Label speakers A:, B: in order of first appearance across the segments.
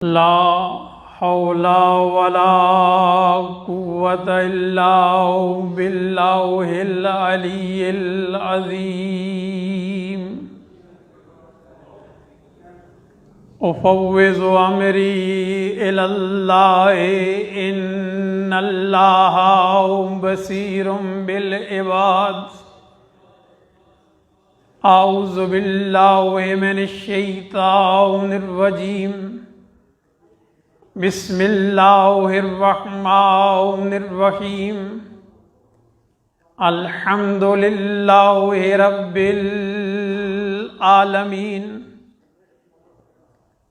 A: لا حول ولا قوة إلا بالله العلي العظيم. أفوض أمري إلى الله إن الله بصير بالعباد. أعوذ بالله من الشيطان الرجيم. بسم الله الرحمن الرحيم. الحمد لله رب العالمين.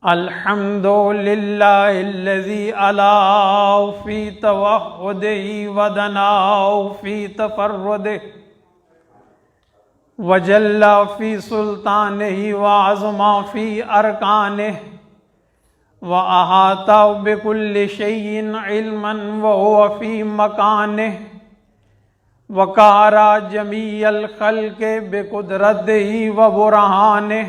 A: الحمد لله الذي علا في توحده ودنا في تفرده وجل في سلطانه وعظم في أركانه وأحاط بكل شيء علما وهو في مكانه وقهر جميع الخلق بقدرته وبرهانه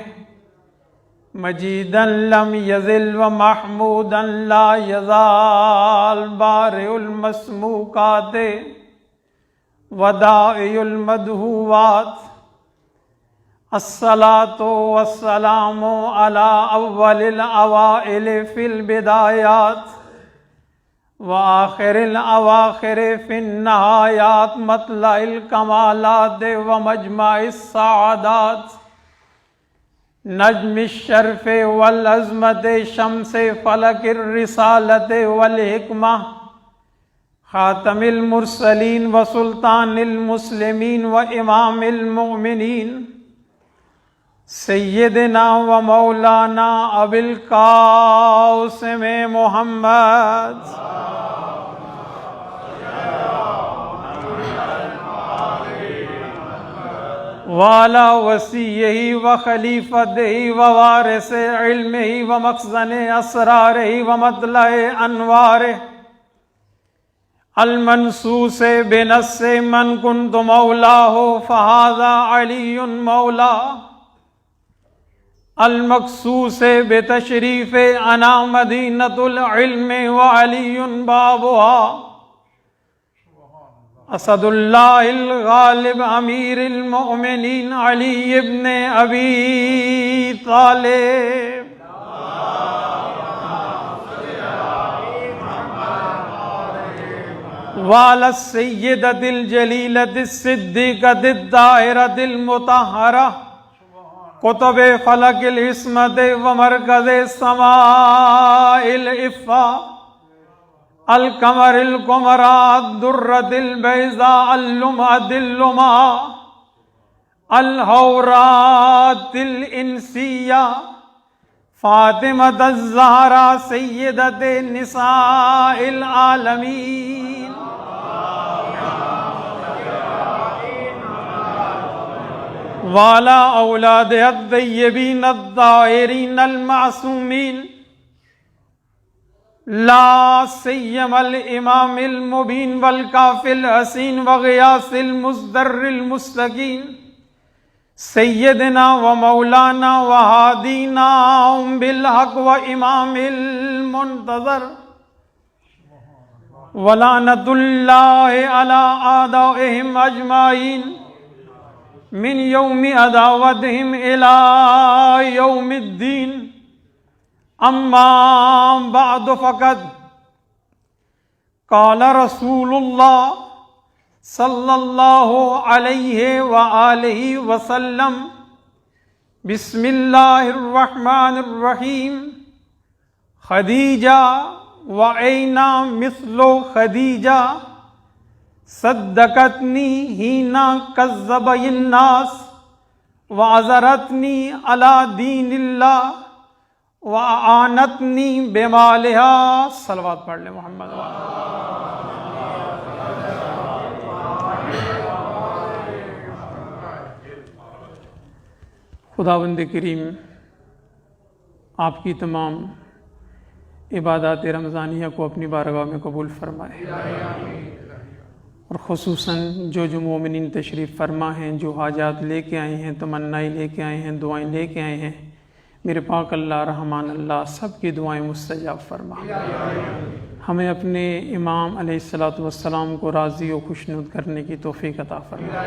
A: مجيدا لم يزل ومحمودا لا يزال بارئ المسموكات ودائع المدهوات. الصلاة والسلام على أول الأوائل في البدايات وآخر الأواخر في النهايات مطلع الكمالات ومجمع السعادات نجم الشرف والعظمت شمس فلک الرسالت والحکمہ خاتم المرسلین وسلطان المسلمین وامام المؤمنین سیدنا و مولانا ابی القاسم محمد وعلی وصیہ و خلیفتہ و وارث علمہ و مخزن اسرارہ و مطلع انوارہ المنصوص بنص من کنت مولاہ فہذا علی مولا المخصوص بتشریف انا مدینۃ العلم وعلی بابها اسد اللہ الغالب امیر المؤمنین علی ابن ابی طالب وعلی السیدۃ الجلیلۃ الصدیقۃ الطاہرۃ المطہرہ قطب فلک العصمت ومرکز سماء العفہ القمر القمراء الدرة البيضاء اللمعة اللمعة الحوراء الإنسية فاطمة الزهراء سيدة نساء العالمين وعلى أولادها الطيبين الطاهرين المعصومين لا سيما الإمام المبين والكافي الحسين وغياث المصدر المستقيم سيدنا ومولانا وهادينا بالحق وإمام المنتظر ولعنة الله على أعدائهم أجمعين من يوم عداوتهم إلى يوم الدين. اما بعد فقد قال رسول اللہ صلی اللہ علیہ وآلہ وسلم بسم اللہ الرحمن الرحیم خدیجہ وعینا مثل خدیجہ صدقتنی حینا کذب الناس وعذرتنی علی دین اللہ وَأَعَانَتْنِي بِمَالِهَا. صلوات پڑھ لیں محمد خداوند کریم آپ کی تمام عبادات رمضانیہ کو اپنی بارگاہ میں قبول فرمائے اور خصوصاً جو مومنین تشریف فرما ہیں جو حاجات لے کے آئے ہیں تمنائیں لے کے آئے ہیں دعائیں لے کے آئے ہیں میرے پاک اللہ رحمان اللہ سب کی دعائیں مستجاب فرما، ہمیں اپنے امام علیہ الصلوۃ والسلام کو راضی و خوشنود کرنے کی توفیق عطا فرما،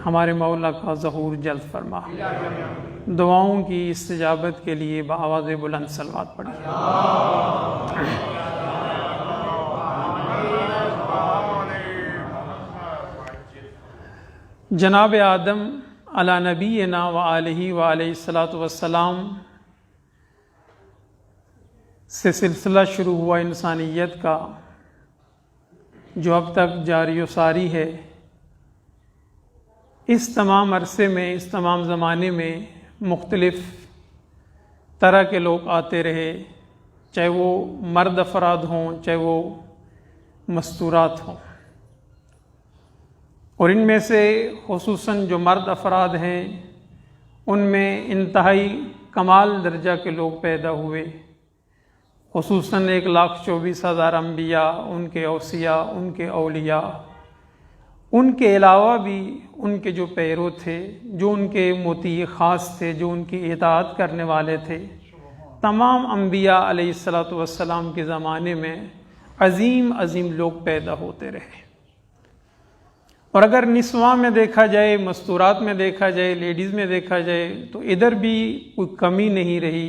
A: ہمارے مولا کا ظہور جلد فرما، دعاؤں کی استجابت کے لیے بآواز بلند صلوات پڑھیں۔ جناب آدم علی نبینا و آلہ و علیہ الصلوۃ والسلام سے سلسلہ شروع ہوا انسانیت کا، جو اب تک جاری و ساری ہے۔ اس تمام عرصے میں، اس تمام زمانے میں مختلف طرح کے لوگ آتے رہے، چاہے وہ مرد افراد ہوں، چاہے وہ مستورات ہوں، اور ان میں سے خصوصاً جو مرد افراد ہیں ان میں انتہائی کمال درجہ کے لوگ پیدا ہوئے، خصوصاً 1,24,000 انبیاء، ان کے اوصیاء، ان کے اولیاء، ان کے علاوہ بھی ان کے جو پیرو تھے، جو ان کے مطیع خاص تھے، جو ان کی اطاعت کرنے والے تھے۔ تمام انبیاء علیہ الصلوۃ والسلام کے زمانے میں عظیم عظیم لوگ پیدا ہوتے رہے، اور اگر نسواں میں دیکھا جائے، مستورات میں دیکھا جائے، لیڈیز میں دیکھا جائے، تو ادھر بھی کوئی کمی نہیں رہی۔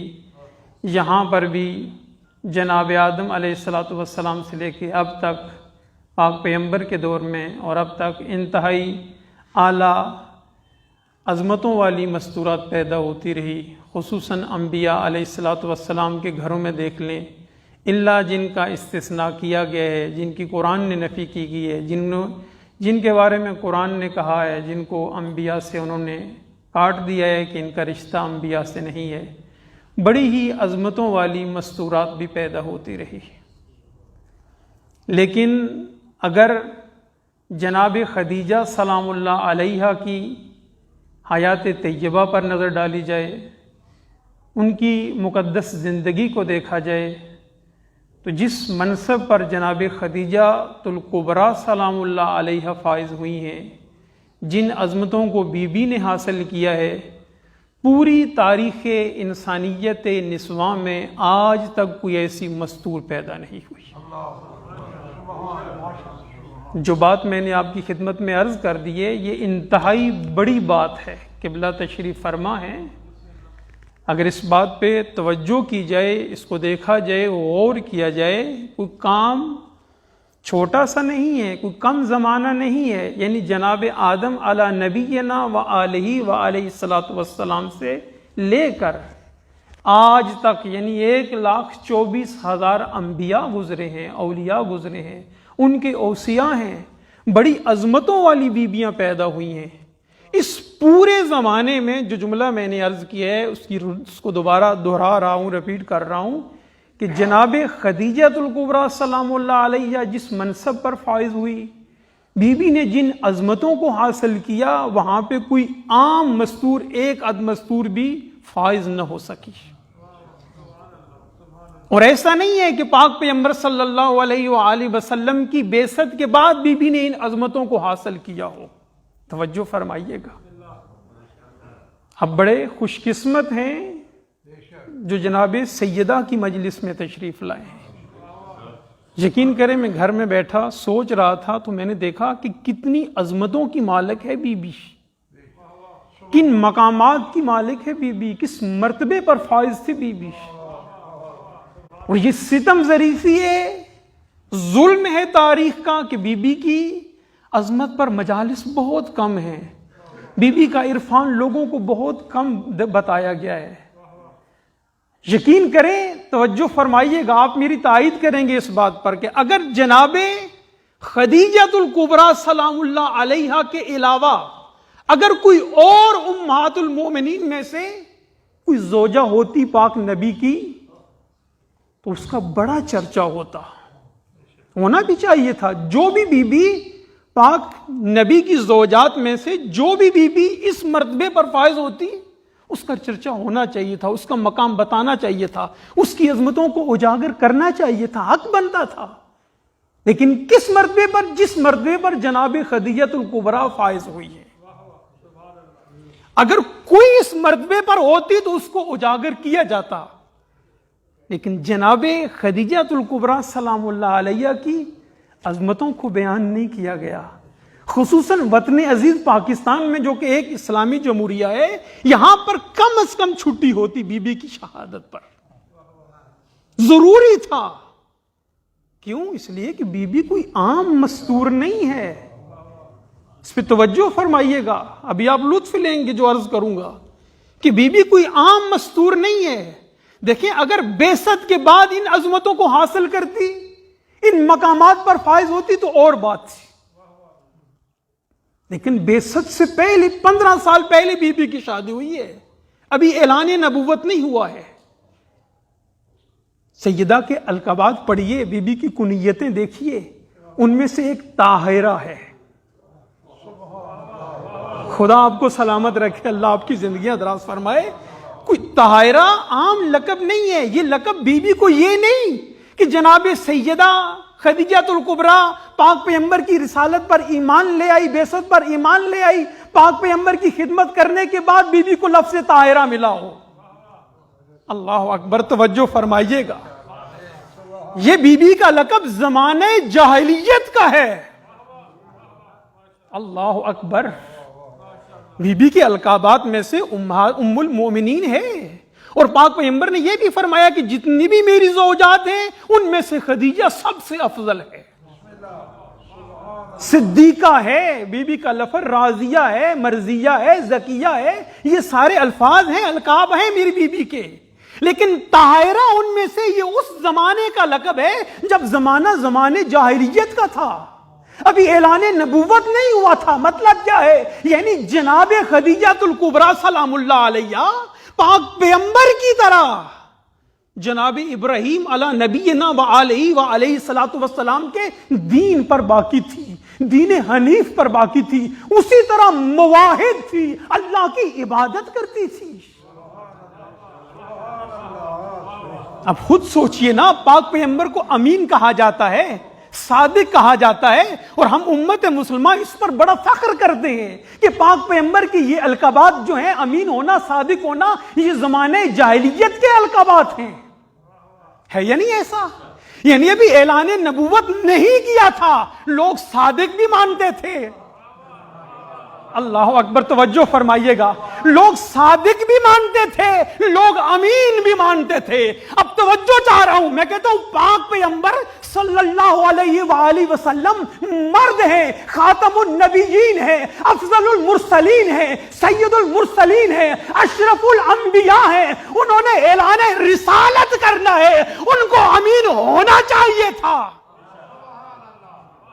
A: یہاں پر بھی جناب آدم علیہ الصلوۃ والسلام سے لے کے اب تک پاک پیغمبر کے دور میں اور اب تک انتہائی اعلیٰ عظمتوں والی مستورات پیدا ہوتی رہی، خصوصاً انبیاء علیہ الصلوۃ والسلام کے گھروں میں دیکھ لیں، اللہ جن کا استثناء کیا گیا ہے، جن کی قرآن نے نفی کی گئی ہے، جن کے بارے میں قرآن نے کہا ہے، جن کو انبیاء سے انہوں نے کاٹ دیا ہے کہ ان کا رشتہ انبیاء سے نہیں ہے، بڑی ہی عظمتوں والی مستورات بھی پیدا ہوتی رہی۔ لیکن اگر جناب خدیجہ سلام اللہ علیہا کی حیات طیبہ پر نظر ڈالی جائے، ان کی مقدس زندگی کو دیکھا جائے، تو جس منصب پر جناب خدیجہ الکبریٰ سلام اللہ علیہا فائز ہوئی ہیں، جن عظمتوں کو بی بی نے حاصل کیا ہے، پوری تاریخ انسانیت نسواں میں آج تک کوئی ایسی مستور پیدا نہیں ہوئی۔ جو بات میں نے آپ کی خدمت میں عرض کر دی ہے، یہ انتہائی بڑی بات ہے، قبلہ تشریف فرما ہے۔ اگر اس بات پہ توجہ کی جائے، اس کو دیکھا جائے، غور کیا جائے، کوئی کام چھوٹا سا نہیں ہے، کوئی کم زمانہ نہیں ہے۔ یعنی جناب آدم علی نبینا و آلہ و علیہ الصلوۃ والسلام سے لے کر آج تک، یعنی 1,24,000 انبیاء گزرے ہیں، اولیاء گزرے ہیں، ان کے اوصیاء ہیں، بڑی عظمتوں والی بیبیاں پیدا ہوئی ہیں۔ اس پورے زمانے میں جو جملہ میں نے عرض کیا ہے، اس کو دوبارہ دہرا رہا ہوں، ریپیٹ کر رہا ہوں، کہ جناب خدیجہ الکبریٰ سلام اللہ علیہ جس منصب پر فائز ہوئی، بی بی نے جن عظمتوں کو حاصل کیا، وہاں پہ کوئی عام مستور، ایک عد مستور بھی فائز نہ ہو سکی۔ اور ایسا نہیں ہے کہ پاک پیغمبر صلی اللہ علیہ وآلہ وسلم کی بعثت کے بعد بی بی نے ان عظمتوں کو حاصل کیا ہو۔ توجہ فرمائیے گا، اب بڑے خوش قسمت ہیں جو جناب سیدہ کی مجلس میں تشریف لائے ہیں۔ یقین کریں، میں گھر میں بیٹھا سوچ رہا تھا تو میں نے دیکھا کہ کتنی عظمتوں کی مالک ہے بی بی، کن مقامات کی مالک ہے بی بی، کس مرتبے پر فائز تھی بی بی۔ اور یہ ستم ظریفی ہے، ظلم ہے تاریخ کا کہ بی بی کی عظمت پر مجالس بہت کم ہیں، بی بی کا عرفان لوگوں کو بہت کم بتایا گیا ہے۔ یقین کریں، توجہ فرمائیے گا، آپ میری تائید کریں گے اس بات پر کہ اگر جناب خدیجہ الکبریٰ سلام اللہ علیہا کے علاوہ اگر کوئی اور امہات المومنین میں سے کوئی زوجہ ہوتی پاک نبی کی، تو اس کا بڑا چرچا ہونا بھی چاہیے تھا۔ جو بھی بی بی پاک نبی کی زوجات میں سے جو بھی بی بی اس مرتبے پر فائز ہوتی، اس کا چرچا ہونا چاہیے تھا، اس کا مقام بتانا چاہیے تھا، اس کی عظمتوں کو اجاگر کرنا چاہیے تھا، حق بنتا تھا۔ لیکن کس مرتبے پر؟ جس مرتبے پر جناب خدیجہ الکبریٰ فائز ہوئی ہے۔ اگر کوئی اس مرتبے پر ہوتی تو اس کو اجاگر کیا جاتا، لیکن جناب خدیجہ الکبریٰ سلام اللہ علیہ کی عظمتوں کو بیان نہیں کیا گیا، خصوصاً وطن عزیز پاکستان میں جو کہ ایک اسلامی جمہوریہ ہے، یہاں پر کم از کم چھٹی ہوتی بی بی کی شہادت پر، ضروری تھا۔ کیوں؟ اس لیے کہ بی بی کوئی عام مستور نہیں ہے، اس پہ توجہ فرمائیے گا، ابھی آپ لطف لیں گے جو عرض کروں گا کہ بی بی کوئی عام مستور نہیں ہے۔ دیکھیں اگر بعثت کے بعد ان عظمتوں کو حاصل کرتی، ان مقامات پر فائز ہوتی تو اور بات تھی، لیکن بعثت سے پہلے 15 سال پہلے بی بی کی شادی ہوئی ہے، ابھی اعلان نبوت نہیں ہوا ہے۔ سیدہ کے القابات پڑھیے، بی بی کی کنیتیں دیکھیے، ان میں سے ایک طاہرہ ہے۔ خدا آپ کو سلامت رکھے، اللہ آپ کی زندگیاں دراز فرمائے۔ کوئی طاہرہ عام لقب نہیں ہے، یہ لقب بی بی کو یہ نہیں کہ جناب سیدہ خدیجہ الکبریٰ پاک پیغمبر کی رسالت پر ایمان لے آئی، بعثت پر ایمان لے آئی، پاک پیغمبر کی خدمت کرنے کے بعد بی بی کو لفظ طاہرہ ملا ہو۔ اللہ اکبر، توجہ فرمائیے گا، یہ بی بی کا لقب زمانہ جاہلیت کا ہے۔ اللہ اکبر، بی بی کے القابات میں سے ام المومنین ہے، اور پاک پیغمبر نے یہ بھی فرمایا کہ جتنی بھی میری زوجات ہیں ان میں سے خدیجہ سب سے افضل ہے، صدیقہ ہے، بی بی کا لفظ راضیہ ہے، مرضیہ ہے، زکیہ ہے، یہ سارے الفاظ ہیں، القاب ہیں میری بی بی کے۔ لیکن طاہرہ ان میں سے یہ اس زمانے کا لقب ہے جب زمانہ جاہلیت کا تھا، ابھی اعلان نبوت نہیں ہوا تھا۔ مطلب کیا ہے؟ یعنی جناب خدیجہ الکبریٰ سلام اللہ علیہ پاک پیغمبر کی طرح جناب ابراہیم علی نبینا وعلیہ الصلوۃ والسلام کے دین پر باقی تھی، دین حنیف پر باقی تھی، اسی طرح موحد تھی، اللہ کی عبادت کرتی تھی۔ اب خود سوچئے نا، پاک پیغمبر کو امین کہا جاتا ہے، صادق کہا جاتا ہے، اور ہم امت مسلمہ اس پر بڑا فخر کرتے ہیں کہ پاک پیغمبر کی یہ القابات جو ہیں، امین ہونا، صادق ہونا، یہ زمانے جاہلیت کے القابات ہیں۔ ہے یا نہیں ایسا؟ یعنی ابھی اعلان نبوت نہیں کیا تھا، لوگ صادق بھی مانتے تھے۔ اللہ اکبر، توجہ فرمائیے گا، لوگ صادق بھی مانتے تھے، لوگ امین بھی مانتے تھے۔ اب توجہ چاہ رہا ہوں، میں کہتا ہوں پاک پیغمبر صلی اللہ علیہ وآلہ وسلم مرد ہیں، خاتم النبیین ہیں، افضل المرسلین ہیں، سید المرسلین ہیں، اشرف الانبیاء ہیں، انہوں نے اعلان رسالت کرنا ہے، ان کو امین ہونا چاہیے تھا۔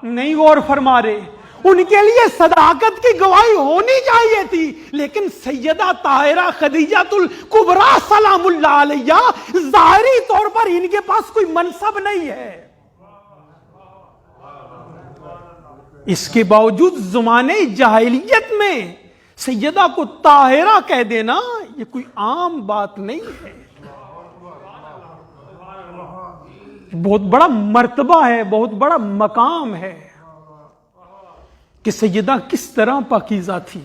A: نہیں غور فرما رہے، ان کے لیے صداقت کی گواہی ہونی چاہیے تھی، لیکن سیدہ طاہرہ خدیجہ الکبریٰ سلام اللہ علیہ ظاہری طور پر ان کے پاس کوئی منصب نہیں ہے، اس کے باوجود زمانے جاہلیت میں سیدہ کو طاہرہ کہہ دینا یہ کوئی عام بات نہیں ہے، بہت بڑا مرتبہ ہے، بہت بڑا مقام ہے کہ سیدہ کس طرح پاکیزہ تھی،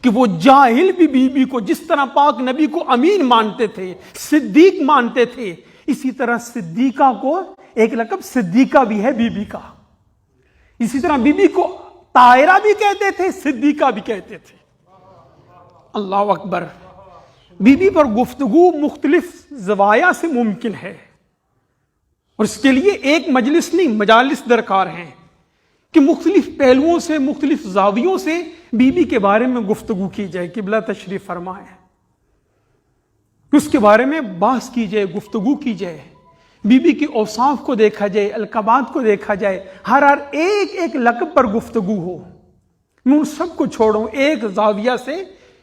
A: کہ وہ جاہل بھی بی بی کو جس طرح پاک نبی کو امین مانتے تھے، صدیق مانتے تھے، اسی طرح صدیقہ کو ایک لقب صدیقہ بھی ہے بی بی کا، اسی طرح بی بی کو طاہرہ بھی کہتے تھے، صدیقہ بھی کہتے تھے۔ اللہ اکبر، بی بی پر گفتگو مختلف زوایا سے ممکن ہے، اور اس کے لیے ایک مجلس نہیں، مجالس درکار ہیں کہ مختلف پہلوؤں سے، مختلف زاویوں سے بی بی کے بارے میں گفتگو کی جائے، قبلہ تشریف فرمائے، اس کے بارے میں بحث کی جائے، گفتگو کی جائے، بی بی کی اوصاف کو دیکھا جائے، القابات کو دیکھا جائے، ہر ایک لقب پر گفتگو ہو۔ میں ان سب کو چھوڑوں، ایک زاویہ سے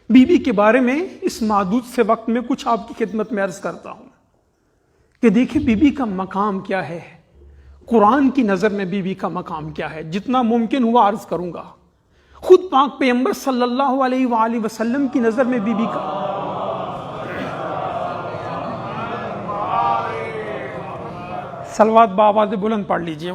A: بی بی کے بارے میں اس محدود سے وقت میں کچھ آپ کی خدمت میں عرض کرتا ہوں کہ دیکھیں بی بی کا مقام کیا ہے، قرآن کی نظر میں بی بی کا مقام کیا ہے، جتنا ممکن ہوا عرض کروں گا۔ خود پاک پیغمبر صلی اللہ علیہ وآلہ وسلم کی نظر میں بی بی کا صلوات بآواز بلند پڑھ لیجئے۔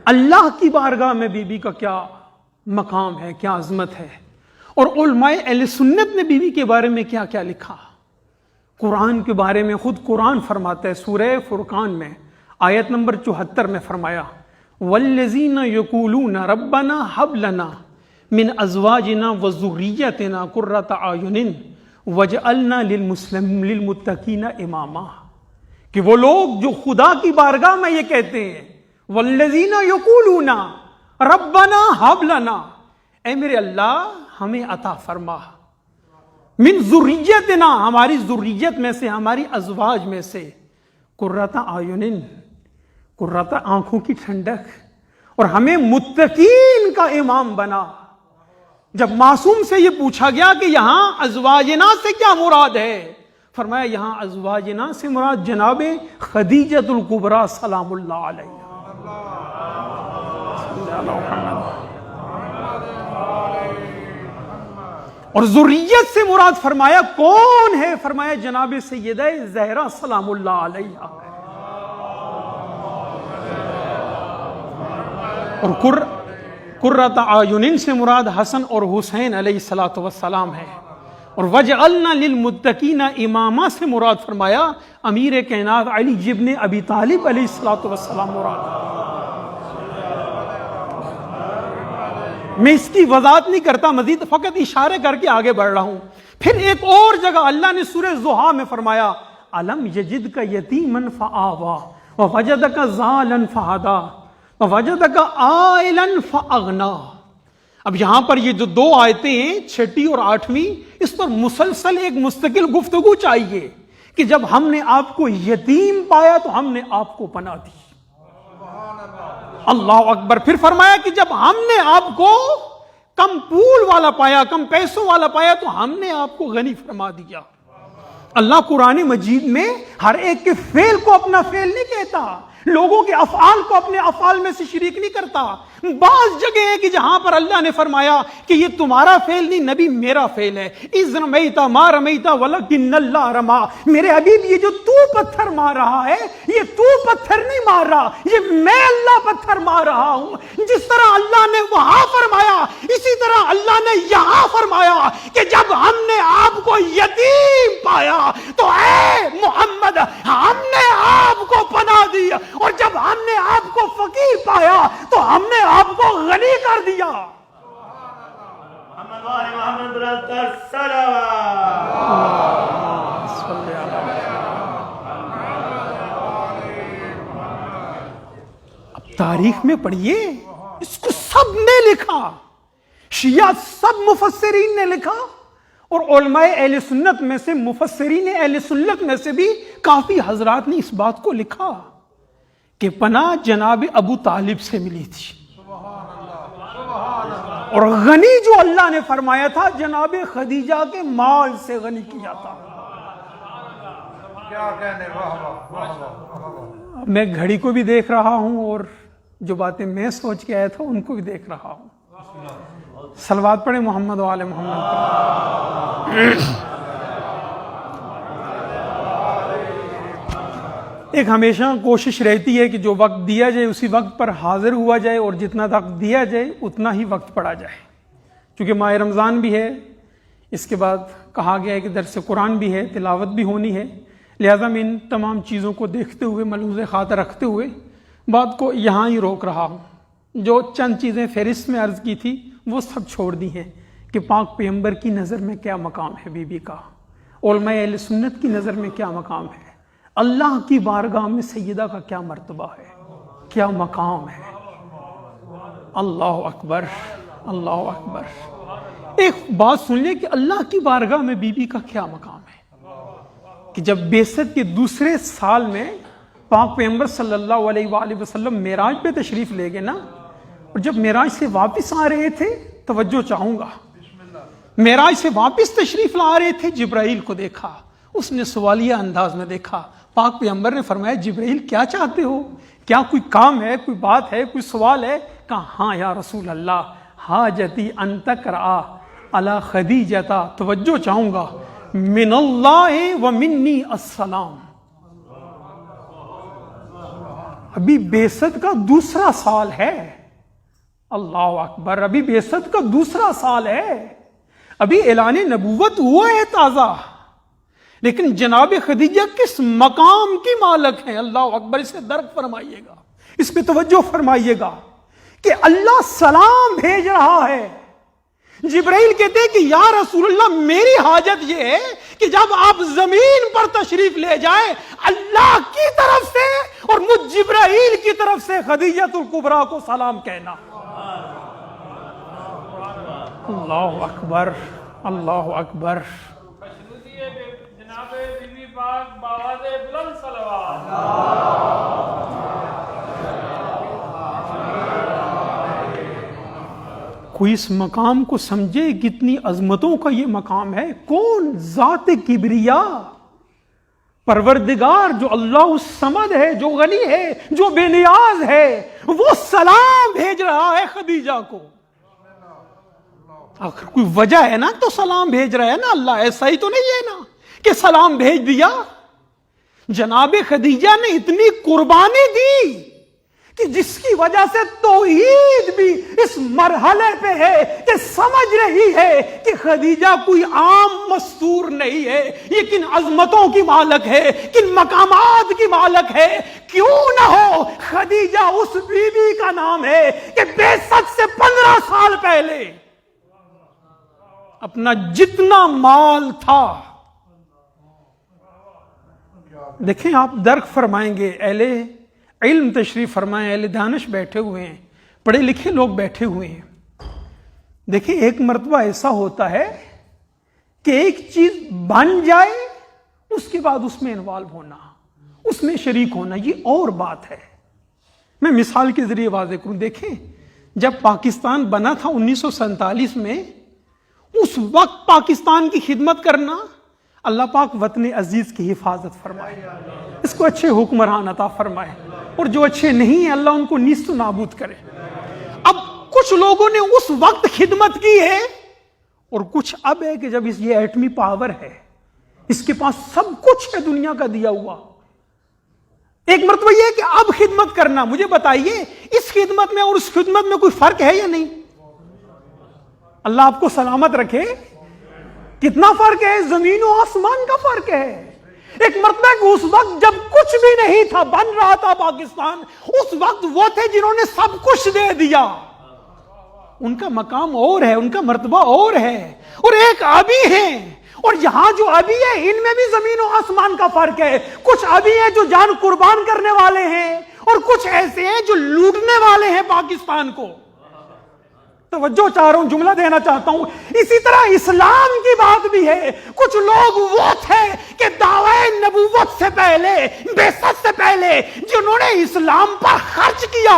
A: اللہ کی بارگاہ میں بی بی کا کیا مقام ہے، کیا عظمت ہے، اور علماء اہل سنت نے بی بی کے بارے میں کیا کیا لکھا۔ قرآن کے بارے میں خود قرآن فرماتا ہے، سورہ فرقان میں آیت نمبر 74 میں فرمایا والذین یقولون ربنا ھب لنا من ازواجنا وذریتنا قرۃ اعین واجعلنا للمتقین اماما، کہ وہ لوگ جو خدا کی بارگاہ میں یہ کہتے ہیں والذین یقولون ربنا ھب لنا، اے میرے اللہ ہمیں عطا فرما، من ذریتنا ہماری ذریت میں سے، ہماری ازواج میں سے، قرۃ اعین قرۃ آنکھوں کی ٹھنڈک، اور ہمیں متقین کا امام بنا۔ جب معصوم سے یہ پوچھا گیا کہ یہاں ازواجنا سے کیا مراد ہے، فرمایا یہاں ازواجنا سے مراد جناب خدیجۃ الکبریٰ سلام اللہ علیہ، اور ذریت سے مراد فرمایا کون ہے، فرمایا جناب سیدہ زہرا سلام اللہ علیہ، اور قرۃ اعین سے مراد حسن اور حسین علیہ الصلوۃ والسلام ہے، اور وجعلنا للمتقین اماما سے مراد فرمایا امیر کائنات علی ابن ابی طالب علیہ الصلوۃ والسلام مراد۔ میں اس کی وضاحت نہیں کرتا مزید، فقط اشارے کر کے آگے بڑھ رہا ہوں۔ پھر ایک اور جگہ اللہ نے سورہ ضحیٰ میں فرمایا الم یجدک یتیما فآویٰ ووجدک ضالا فہدیٰ ووجدک عائلا فاغنیٰ۔ اب یہاں پر یہ جو دو آیتیں ہیں، 6 اور 8، اس پر مسلسل ایک مستقل گفتگو چاہیے کہ جب ہم نے آپ کو یتیم پایا تو ہم نے آپ کو پناہ دی، اللہ اکبر۔ پھر فرمایا کہ جب ہم نے آپ کو کم پول والا پایا، کم پیسوں والا پایا تو ہم نے آپ کو غنی فرما دیا۔ اللہ قرآن مجید میں ہر ایک کے فعل کو اپنا فعل نہیں کہتا، لوگوں کے افعال کو اپنے افعال میں سے شریک نہیں کرتا۔ بعض جگہ ہے کہ جہاں پر اللہ نے فرمایا کہ یہ تمہارا فعل نہیں نبی میرا فعل ہے، اذ رمیت ما رمیت ولکن اللہ رما، میرے حبیب یہ جو تو پتھر مار رہا ہے یہ تو پتھر نہیں مار رہا، یہ میں اللہ پتھر مار رہا ہوں۔ جس طرح اللہ نے وہاں فرمایا اسی طرح اللہ نے یہاں فرمایا کہ جب ہم نے آپ کو یتیم پایا تو اے محمد ہم نے آپ کو پناہ دی، اور جب ہم نے آپ کو فقیر پایا تو ہم نے آپ کو غنی کر دیا۔ اب تاریخ میں پڑھیے، اس کو سب نے لکھا، شیعہ سب مفسرین نے لکھا، اور علماء اہل سنت میں سے، مفسرین اہل سنت میں سے بھی کافی حضرات نے اس بات کو لکھا کہ پناہ جناب ابو طالب سے ملی تھی، اور غنی جو اللہ نے فرمایا تھا جناب خدیجہ کے مال سے غنی کیا تھا۔ میں گھڑی کو بھی دیکھ رہا ہوں اور جو باتیں میں سوچ کے آیا تھا ان کو بھی دیکھ رہا ہوں۔ صلوات پڑھیں محمد و آل محمد۔ ایک ہمیشہ کوشش رہتی ہے کہ جو وقت دیا جائے اسی وقت پر حاضر ہوا جائے، اور جتنا وقت دیا جائے اتنا ہی وقت پڑھا جائے، کیونکہ ماہ رمضان بھی ہے، اس کے بعد کہا گیا ہے کہ درس قرآن بھی ہے، تلاوت بھی ہونی ہے، لہذا میں ان تمام چیزوں کو دیکھتے ہوئے ملحوظ خاطر رکھتے ہوئے بات کو یہاں ہی روک رہا ہوں۔ جو چند چیزیں فہرست میں عرض کی تھی وہ سب چھوڑ دی ہیں کہ پاک پیغمبر کی نظر میں کیا مقام ہے بی بی کا، علماء اہل سنت کی نظر میں کیا مقام ہے، اللہ کی بارگاہ میں سیدہ کا کیا مرتبہ ہے، کیا مقام ہے۔ اللہ اکبر، اللہ اکبر۔ ایک بات سن لیں کہ اللہ کی بارگاہ میں بی بی کا کیا مقام ہے کہ جب بعثت کے دوسرے سال میں پاک پیغمبر صلی اللہ علیہ وآلہ وسلم معراج پہ تشریف لے گئے نا، اور جب معراج سے واپس آ رہے تھے، توجہ چاہوں گا، معراج سے واپس تشریف لا رہے تھے، جبرائیل کو دیکھا، اس نے سوالیہ انداز میں دیکھا، پاک پیغمبر نے فرمایا جبرائیل کیا چاہتے ہو، کیا کوئی کام ہے، کوئی بات ہے، کوئی سوال ہے؟ کہا ہاں یا رسول اللہ، حاجتی ان تقرأ علی خدیجہ، توجہ چاہوں گا، من اللہ و منی السلام، ابھی بیست کا دوسرا سال ہے. اللہ اکبر. ابھی بیست کا دوسرا سال ہے, ابھی اعلان نبوت ہوا ہے تازہ, لیکن جناب خدیجہ کس مقام کی مالک ہیں. اللہ اکبر. اسے درک فرمائیے گا, اس پہ توجہ فرمائیے گا کہ اللہ سلام بھیج رہا ہے. جبرائیل کہتے ہیں کہ یا رسول اللہ میری حاجت یہ ہے کہ جب آپ زمین پر تشریف لے جائیں اللہ کی طرف سے اور مجھ جبرائیل کی طرف سے خدیجۃ الکبریٰ کو سلام کہنا. اللہ اکبر. اللہ اکبر.
B: جناب بی بی پاک باواز بلند صلوات.
A: کوئی اس مقام کو سمجھے, کتنی عظمتوں کا یہ مقام ہے. کون ذات کبریا پروردگار جو اللہ الصمد ہے, جو غنی ہے, جو بے نیاز ہے, وہ سلام بھیج رہا ہے خدیجہ کو. آخر کوئی وجہ ہے نا تو سلام بھیج رہا ہے نا اللہ. ایسا ہی تو نہیں ہے نا کہ سلام بھیج دیا. جناب خدیجہ نے اتنی قربانی دی کہ جس کی وجہ سے توحید بھی اس مرحلے پہ ہے کہ سمجھ رہی ہے کہ خدیجہ کوئی عام مستور نہیں ہے, یہ کن عظمتوں کی مالک ہے, کن مقامات کی مالک ہے. کیوں نہ ہو خدیجہ اس بی بی کا نام ہے کہ بیست سے 15 سال پہلے اپنا جتنا مال تھا, دیکھیں آپ درک فرمائیں گے, اہل علم تشریف فرمائیں, اہل دانش بیٹھے ہوئے ہیں, پڑھے لکھے لوگ بیٹھے ہوئے ہیں. دیکھیں ایک مرتبہ ایسا ہوتا ہے کہ ایک چیز بن جائے اس کے بعد اس میں انوالو ہونا, اس میں شریک ہونا, یہ اور بات ہے. میں مثال کے ذریعے واضح کروں. دیکھیں جب پاکستان بنا تھا 1947 میں, اس وقت پاکستان کی خدمت کرنا, اللہ پاک وطن عزیز کی حفاظت فرمائے, اس کو اچھے حکمران عطا فرمائے, اور جو اچھے نہیں ہیں اللہ ان کو نیست و نابود کرے. اب کچھ لوگوں نے اس وقت خدمت کی ہے, اور کچھ اب ہے کہ جب یہ ایٹمی پاور ہے, اس کے پاس سب کچھ ہے دنیا کا دیا ہوا. ایک مرتبہ یہ ہے کہ اب خدمت کرنا. مجھے بتائیے اس خدمت میں اور اس خدمت میں کوئی فرق ہے یا نہیں؟ اللہ آپ کو سلامت رکھے. کتنا فرق ہے؟ زمین و آسمان کا فرق ہے. ایک مرتبہ کہ اس وقت جب کچھ بھی نہیں تھا, بن رہا تھا پاکستان, اس وقت وہ تھے جنہوں نے سب کچھ دے دیا. ان کا مقام اور ہے, ان کا مرتبہ اور ہے. اور ایک ابھی ہیں, اور یہاں جو ابھی ہے ان میں بھی زمین و آسمان کا فرق ہے. کچھ ابھی ہیں جو جان قربان کرنے والے ہیں, اور کچھ ایسے ہیں جو لوٹنے والے ہیں پاکستان کو. توجہ چاہ رہا ہوں, جملہ دینا چاہتا ہوں. اسی طرح اسلام کی بات بھی ہے. کچھ لوگ وہ تھے کہ دعوی نبوت سے پہلے, بعثت سے پہلے, جنہوں نے اسلام پر خرچ کیا,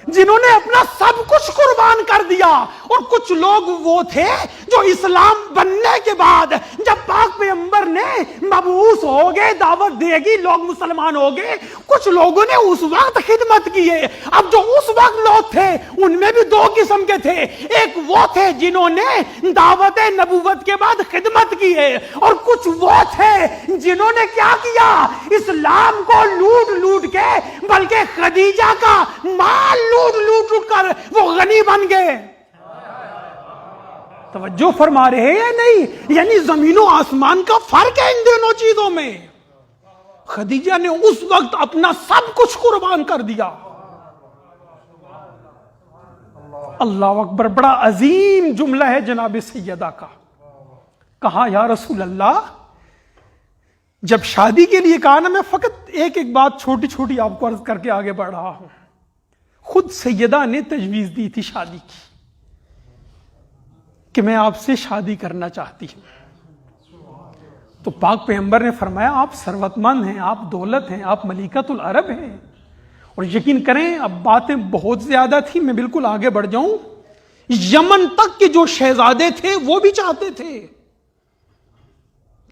A: جنہوں نے اپنا سب کچھ قربان کر دیا. اور کچھ لوگ وہ تھے جو اسلام بننے کے بعد جب پاک پیغمبر نے مبعوث ہو گئے, دعوت دے گی, لوگ مسلمان ہو گئے, کچھ لوگوں نے اس وقت خدمت کی ہے. اب جو اس وقت لوگ تھے ان میں بھی دو قسم کے تھے. ایک وہ تھے جنہوں نے دعوت نبوت کے بعد خدمت کی ہے, اور کچھ وہ تھے جنہوں نے کیا کیا, اسلام کو لوٹ لوٹ کے, بلکہ خدیجہ کا مال لوٹ کر وہ غنی بن گئے. توجہ فرما رہے ہیں یا نہیں؟ یعنی زمین و آسمان کا فرق ہے ان دونوں چیزوں میں. خدیجہ نے اس وقت اپنا سب کچھ قربان کر دیا. اللہ اکبر. بڑا عظیم جملہ ہے جناب سیدہ کا. کہا یا رسول اللہ, جب شادی کے لیے کہا نا, میں فقط ایک ایک بات چھوٹی چھوٹی آپ کو عرض کر کے آگے بڑھ رہا ہوں. خود سیدہ نے تجویز دی تھی شادی کی کہ میں آپ سے شادی کرنا چاہتی ہوں. تو پاک پیغمبر نے فرمایا آپ ثروت مند ہیں, آپ دولت ہیں, آپ ملکۃ العرب ہیں. اور یقین کریں اب باتیں بہت زیادہ تھی, میں بالکل آگے بڑھ جاؤں. یمن تک کے جو شہزادے تھے وہ بھی چاہتے تھے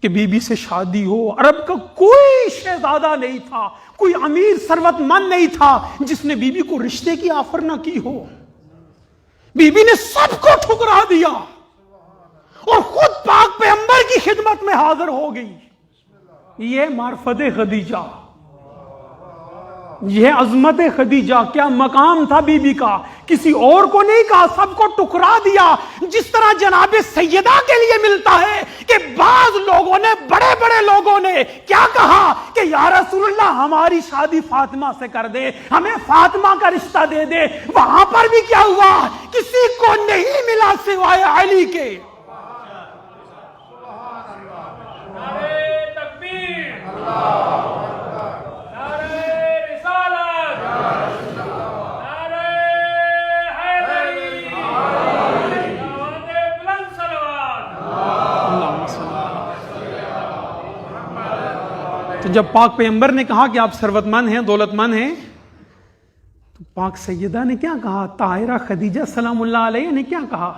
A: کہ بی بی سے شادی ہو. عرب کا کوئی شہزادہ نہیں تھا, کوئی امیر ثروت مند نہیں تھا جس نے بی بی کو رشتے کی آفر نہ کی ہو. بی بی نے سب کو ٹھکرا دیا اور خود پاک پیغمبر کی خدمت میں حاضر ہو گئی. یہ معرفت خدیجہ. یہ عظمت خدیجہ، کیا مقام تھا بی بی کا، کسی اور کو نہیں کہا، سب کو ٹکرا دیا۔ جس طرح جناب سیدہ کے لیے ملتا ہے کہ بعض لوگوں نے، بڑے بڑے لوگوں نے کیا کہا کہ یا رسول اللہ ہماری شادی فاطمہ سے کر دے، ہمیں فاطمہ کا رشتہ دے دے، وہاں پر بھی کیا ہوا، کسی کو نہیں ملا سوائے علی کے۔ تو جب پاک پیغمبر نے کہا کہ آپ ثروت مند ہیں، دولت مند ہیں، تو پاک سیدہ نے کیا کہا، طاہرہ خدیجہ سلام اللہ علیہ نے کیا کہا،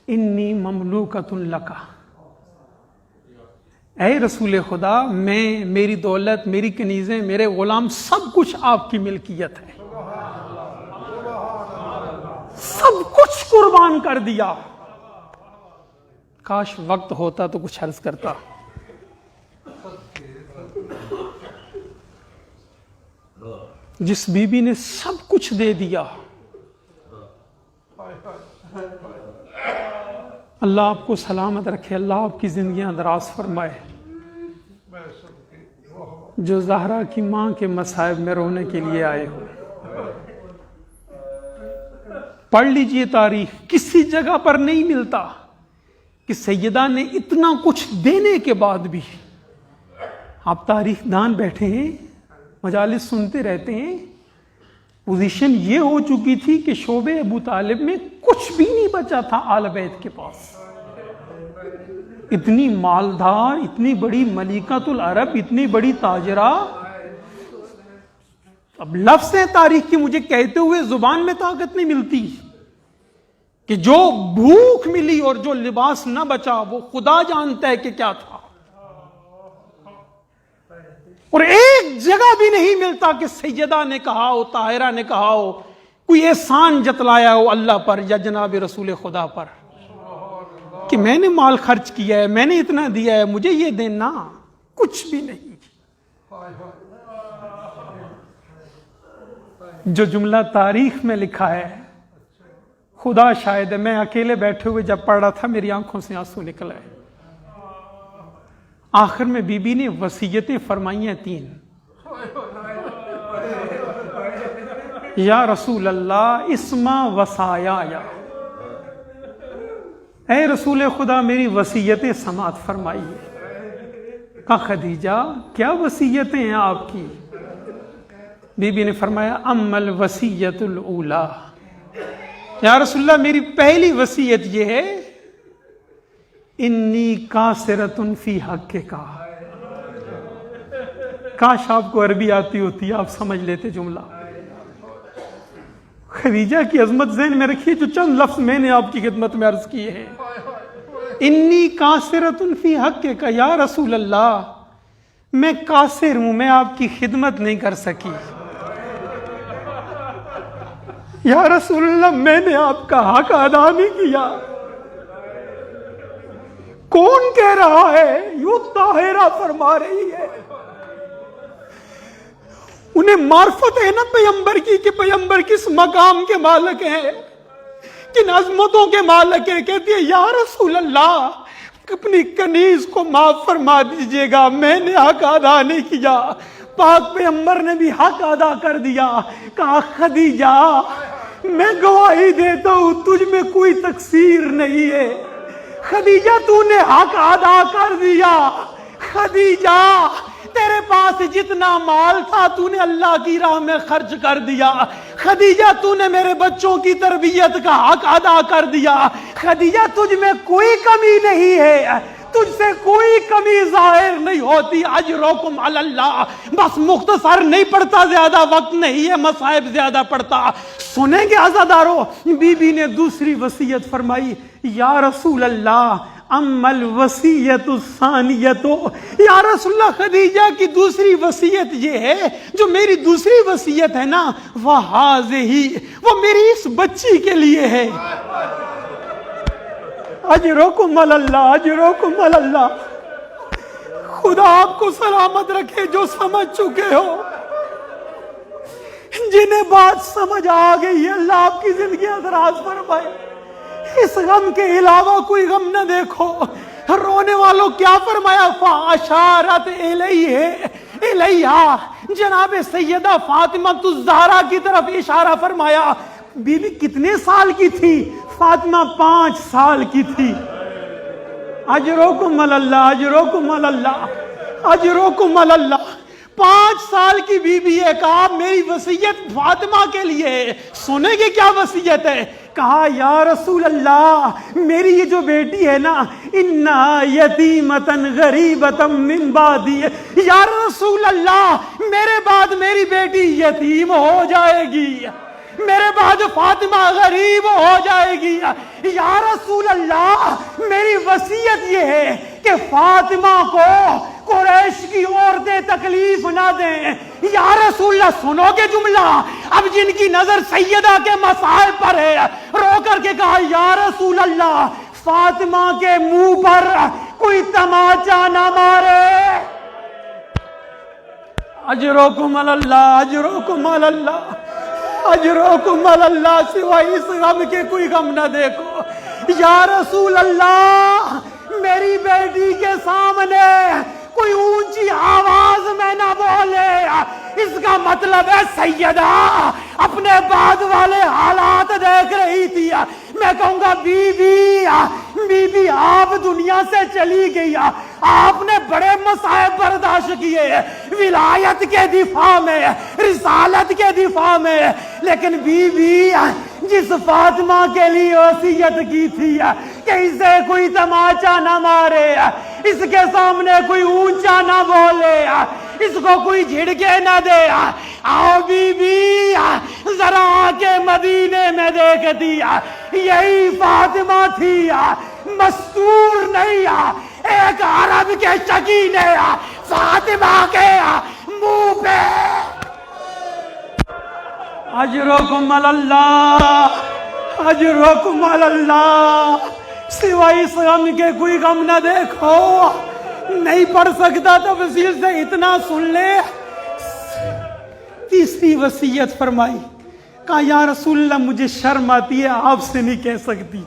A: انی مملوکۃ لک، اے رسول خدا میں، میری دولت، میری کنیزیں، میرے غلام، سب کچھ آپ کی ملکیت ہے، سب کچھ قربان کر دیا۔ کاش وقت ہوتا تو کچھ عرض کرتا۔ جس بی بی نے سب کچھ دے دیا، اللہ آپ کو سلامت رکھے، اللہ آپ کی زندگیاں دراز فرمائے۔ جو زہرا کی ماں کے مصائب میں رونے کے لیے آئے ہو، پڑھ لیجئے تاریخ، کسی جگہ پر نہیں ملتا کہ سیدہ نے اتنا کچھ دینے کے بعد بھی، آپ تاریخ دان بیٹھے ہیں، مجالس سنتے رہتے ہیں، پوزیشن یہ ہو چکی تھی کہ شعبہ ابو طالب میں کچھ بھی نہیں بچا تھا آل بیت کے پاس۔ اتنی مالدار، اتنی بڑی ملکۃ العرب، اتنی بڑی تاجرہ، اب لفظ ہیں تاریخ کی مجھے کہتے ہوئے زبان میں طاقت نہیں ملتی کہ جو بھوک ملی اور جو لباس نہ بچا وہ خدا جانتا ہے کہ کیا تھا، اور ایک جگہ بھی نہیں ملتا کہ سیدہ نے کہا ہو، طاہرہ نے کہا ہو، کوئی احسان جتلایا ہو اللہ پر یا جناب رسول خدا پر کہ میں نے مال خرچ کیا ہے، میں نے اتنا دیا ہے، مجھے یہ دینا، کچھ بھی نہیں۔ جو جملہ تاریخ میں لکھا ہے، خدا شاہد ہے، میں اکیلے بیٹھے ہوئے جب پڑھ رہا تھا میری آنکھوں سے آنسو نکل آئے۔ آخر میں بی بی نے وصیتیں فرمائی ہیں 3۔ یا رسول اللہ اسما وصایا، اے رسول خدا میری وصیتیں سماعت فرمائیے۔ کہا خدیجہ کیا وصیتیں ہیں آپ کی؟ بی بی نے فرمایا اما الوصیۃ الاولی، یا رسول اللہ میری پہلی وصیت یہ ہے، انی کاسرۃ فی حقک، کاش آپ کو عربی آتی ہوتی، آپ سمجھ لیتے جملہ۔ خدیجہ کی عظمت ذہن میں رکھیے، جو چند لفظ میں نے آپ کی خدمت میں عرض کیے ہیں، انی کاسرۃ فی حقک، یا رسول اللہ میں کاسر ہوں، میں آپ کی خدمت نہیں کر سکی۔ یا رسول اللہ میں نے آپ کا حق ادا نہیں کیا۔ کون کہہ رہا ہے؟ یوں طاہرہ فرما رہی ہے، انہیں معرفت ہے نا پیغمبر کی کہ پیغمبر کس مقام کے مالک ہیں، کن عظمتوں کے مالک ہیں۔ کہتی ہے یا رسول اللہ اپنی کنیز کو معاف فرما دیجئے گا، میں نے حق ادا نہیں کیا۔ پاک پیغمبر نے بھی حق ادا کر دیا۔ کہا خدیجہ میں گواہی دیتا ہوں تجھ میں کوئی تقصیر نہیں ہے، خدیجہ تو نے حق ادا کر دیا۔ خدیجہ تیرے پاس جتنا مال تھا تو نے اللہ کی راہ میں خرچ کر دیا۔ خدیجہ تو نے میرے بچوں کی تربیت کا حق ادا کر دیا۔ خدیجہ تجھ میں کوئی کمی نہیں ہے، تجھ سے کوئی کمی ظاہر نہیں ہوتی۔ اجرکم علی اللہ، بس مختصر نہیں پڑھتا، زیادہ وقت نہیں ہے، مصائب زیادہ پڑھتا۔ سنیں گے عزادارو، بی بی نے دوسری وصیت فرمائی، یا رسول اللہ اما الوصیۃ الثانیۃ، یا رسول اللہ خدیجہ کی دوسری وصیت یہ ہے، جو میری دوسری وصیت ہے نا، وَهَذِهِ، وہ میری اس بچی کے لیے ہے۔ اجرکم علی اللہ، اجرکم علی اللہ۔ خدا آپ کو سلامت رکھے جو سمجھ چکے ہو۔ جنہیں بات سمجھ آ گئی ہے اللہ آپ کی زندگیاں دراز فرمائے، اس غم کے علاوہ کوئی غم نہ دیکھو۔ رونے والوں کیا فرمایا؟ فاشارت الیہا، جناب سیدہ فاطمہ الزہرا کی طرف اشارہ فرمایا۔ بی بی کتنے سال کی تھی؟ فاطمہ 5 سال کی تھی۔ اجرکم اللہ، اجرکم اللہ، اجرکم اللہ۔ 5 سال کی بی بی ہے، کہا میری وصیت فاطمہ کے لیے ہے۔ سنیں گے کیا وصیت ہے؟ کہا یا رسول اللہ میری یہ جو بیٹی ہے نا، انہا یتیمتن غریبتن من بعدی، یا رسول اللہ میرے بعد میری بیٹی یتیم ہو جائے گی، میرے بعد فاطمہ غریب ہو جائے گی۔ یا رسول اللہ میری وصیت یہ ہے کہ فاطمہ کو قریش کی عورتیں تکلیف نہ دیں۔ یا رسول اللہ سنو گے جملہ؟ اب جن کی نظر سیدہ کے مسائل پر ہے، رو کر کے کہا یا رسول اللہ فاطمہ کے منہ پر کوئی تماچا نہ مارے۔ اجرکم اللہ، اجرکم اللہ، اجرکم اللہ، سوائے اس غم کے کوئی غم نہ دیکھو۔ یا رسول اللہ میری بیٹی کے سامنے کوئی اونچی آواز میں نہ بولے، اس کا مطلب ہے سیدہ اپنے بعد والے حالات دیکھ رہی تھی۔ میں کہوں گا بی بی آپ دنیا سے چلی گئی، آپ نے بڑے مصائب برداشت کیے ولایت کے دفاع میں، رسالت کے دفاع میں، لیکن بی بی جس فاطمہ کے لیے وصیت کی تھی کہ اسے کوئی تماچا نہ مارے، اس کے سامنے کوئی اونچا نہ بولے، اس کو کوئی جھڑکے نہ دے، آؤ بی بی ذرا آ کے مدینے میں دیکھ دیا، یہی فاطمہ تھی، مستور نہیں، ایک عرب کے شکی نے فاطمہ کے منہ پہ۔ اجرکم اللہ، اجرکم اللہ، سوائے اس غم کے کوئی غم نہ دیکھو۔ نہیں پڑھ سکتا تفصیل سے اتنا سن لے۔ تیسری وصیت فرمائی، کہا یا رسول اللہ مجھے شرم آتی ہے، آپ سے نہیں کہہ سکتی،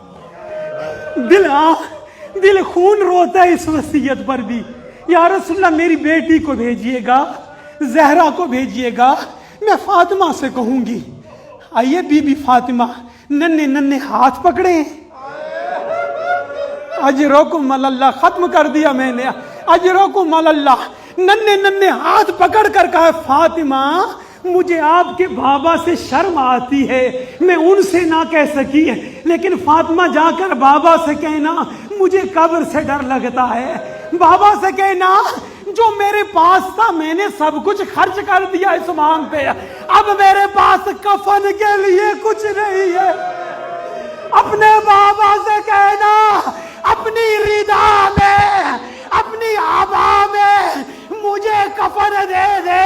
A: دل خون روتا ہے اس وصیت پر بھی۔ یا رسول اللہ میری بیٹی کو بھیجیے گا، زہرا کو بھیجیے گا، میں فاطمہ سے کہوں گی۔ آئیے بی بی فاطمہ ننھے ہاتھ پکڑے، اجرکم اللہ، ختم کر دیا میں نے، اجرکم اللہ، ننھے ہاتھ پکڑ کر کہا فاطمہ مجھے آپ کے بابا سے شرم آتی ہے، میں ان سے نہ کہہ سکی، لیکن فاطمہ جا کر بابا سے کہنا مجھے قبر سے ڈر لگتا ہے، بابا سے کہنا جو میرے پاس تھا میں نے سب کچھ خرچ کر دیا اس مانگ پہ، اب میرے پاس کفن کے لیے کچھ نہیں ہے۔ اپنے بابا سے کہنا اپنی ردا میں، اپنی آبا میں مجھے کفن دے دے۔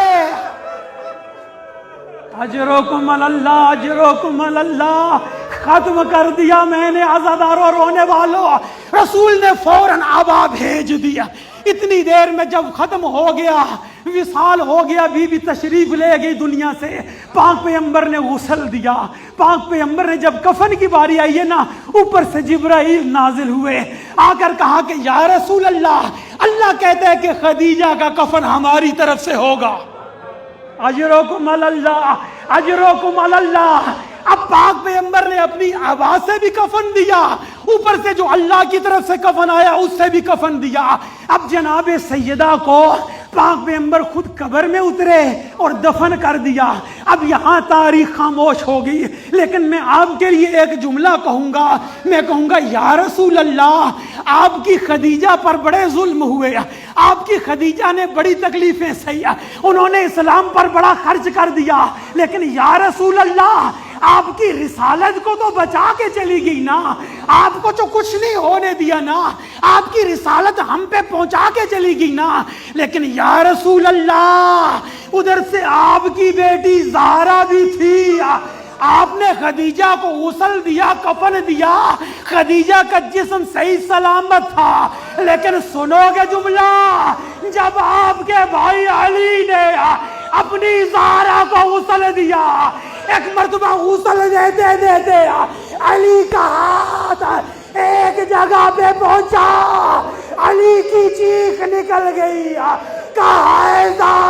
A: اجرکم اللہ، اجرکم اللہ، ختم کر دیا میں نے عزاداروں رونے والوں۔ رسول نے فوراً آبا بھیج دیا۔ اتنی دیر میں جب ختم ہو گیا، وصال ہو گیا، بی بی تشریف لے گئی دنیا سے، پاک پیغمبر نے غسل دیا۔ پاک پیغمبر نے جب کفن کی باری آئی ہے نا، اوپر سے جبرائیل نازل ہوئے، آ کر کہا کہ یا رسول اللہ، اللہ کہتا ہے کہ خدیجہ کا کفن ہماری طرف سے ہوگا۔ اجرکم اللہ، اجرکم اللہ۔ اب پاک پیغمبر نے اپنی آواز سے بھی کفن دیا، اوپر سے جو اللہ کی طرف سے کفن آیا اس سے بھی کفن دیا۔ اب جناب سیدہ کو پاک پیغمبر خود قبر میں اترے اور دفن کر دیا۔ اب یہاں تاریخ خاموش ہو گئی، لیکن میں آپ کے لیے ایک جملہ کہوں گا، میں کہوں گا یا رسول اللہ آپ کی خدیجہ پر بڑے ظلم ہوئے، آپ کی خدیجہ نے بڑی تکلیفیں سہی، انہوں نے اسلام پر بڑا خرچ کر دیا، لیکن یا رسول اللہ آپ کی رسالت کو تو بچا کے چلی گئی نا، آپ کو تو کچھ نہیں ہونے دیا نا، آپ کی رسالت ہم پہ پہنچا کے چلی گئی نا، لیکن یا رسول اللہ ادھر سے آپ کی بیٹی زہرا بھی تھی، آپ نے خدیجہ کو غسل دیا، کفن دیا، خدیجہ کا جسم صحیح سلامت تھا، لیکن سنو گے جملہ، جب آپ کے بھائی علی نے
C: اپنی زہرا کو غسل دیا. ایک مرتبہ غسل دیتے دیتے علی کا ہاتھ ایک جگہ پہ پہنچا, علی کی چیخ نکل گئی, کہا اے زہرا